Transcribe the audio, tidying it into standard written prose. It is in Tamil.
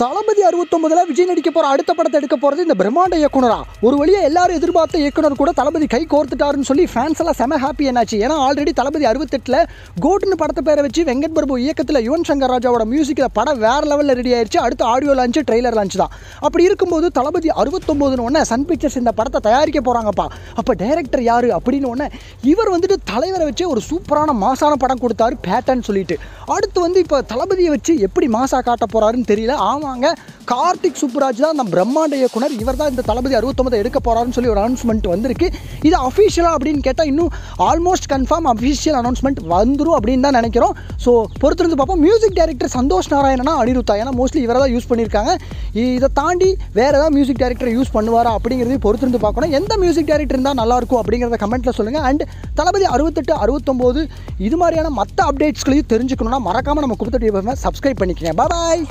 தளபதி 69ல் விஜய் நடிக்க போகிற அடுத்த படத்தை எடுக்க போகிறது இந்த பிரம்மாண்ட இயக்குனரா. ஒரு வழியாக எல்லாரும் எதிர்பார்த்த இயக்குனர் கூட தளபதி கை கோர்த்துட்டாருன்னு சொல்லி ஃபேன்ஸ் எல்லாம் செம ஹாப்பி என்னாச்சு. ஏன்னா ஆல்ரெடி தளபதி 68ல் கோட்னு படத்தை பேரை வச்சு வெங்கட் பிரபு இயக்கத்தில் யுவன் சங்கர் ராஜாவோட மியூசிக்கில் படம் வேறு லெவலில் ரெடி ஆயிடுச்சு. அடுத்து ஆடியோ லான்ச்சு, ட்ரெய்லர் லான்ச் தான். அப்படி இருக்கும்போது தளபதி 69ன்னு ஒன்று சன் பிக்சர்ஸ் இந்த படத்தை தயாரிக்க போகிறாங்கப்பா. அப்போ டைரக்டர் யார் அப்படின்னு ஒன்று இவர் வந்துட்டு தலைவரை வச்சு ஒரு சூப்பரான மாசான படம் கொடுத்தாரு பேட்டர்ன் சொல்லிட்டு. அடுத்து இப்போ தளபதியை வச்சு எப்படி மாசா காட்ட போகிறாருன்னு தெரியல. ஆமாங்க, கார்த்திக் சுப்புராஜ் தான் அந்த பிரம்மாண்ட இயக்குனர். இவர் தான் இந்த தளபதி 69 எடுக்க போகிறாருன்னு சொல்லி ஒரு அனௌன்ஸ்மெண்ட் வந்திருக்கு. இது அஃபிஷியலாக அப்படின்னு கேட்டால் இன்னும் ஆல்மோஸ்ட் கன்ஃபார்ம் அஃபிஷியல் அனௌன்ஸ்மெண்ட் வந்துடும் அப்படின்னு தான் நினைக்கிறோம். ஸோ பொறுத்திருந்து பார்ப்போம். மியூசிக் டைரக்டர் சந்தோஷ் நாராயணனா அனிருத்தா, ஏன்னா மோஸ்ட்லி இவரை தான் யூஸ் பண்ணியிருக்காங்க. இதை தாண்டி வேறு ஏதாவது மியூசிக் டைரக்டர் யூஸ் பண்ணுவாரா அப்படிங்கிறது பொறுத்திருந்து பார்க்கணும். எந்த மியூசிக் டைரக்டர் இருந்தால் நல்லாயிருக்கும் அப்படிங்கிறத கமெண்ட்டில் சொல்லுங்கள். அண்ட் தளபதி 68, 69 இது மாதிரியான மற்ற அப்டேட்ஸ்களையும் தெரிஞ்சுக்கணும்னா மறக்காமல் நம்ம குப்பத்தட்டி சப்ஸ்கிரைப் பண்ணிக்கங்க. பாய்.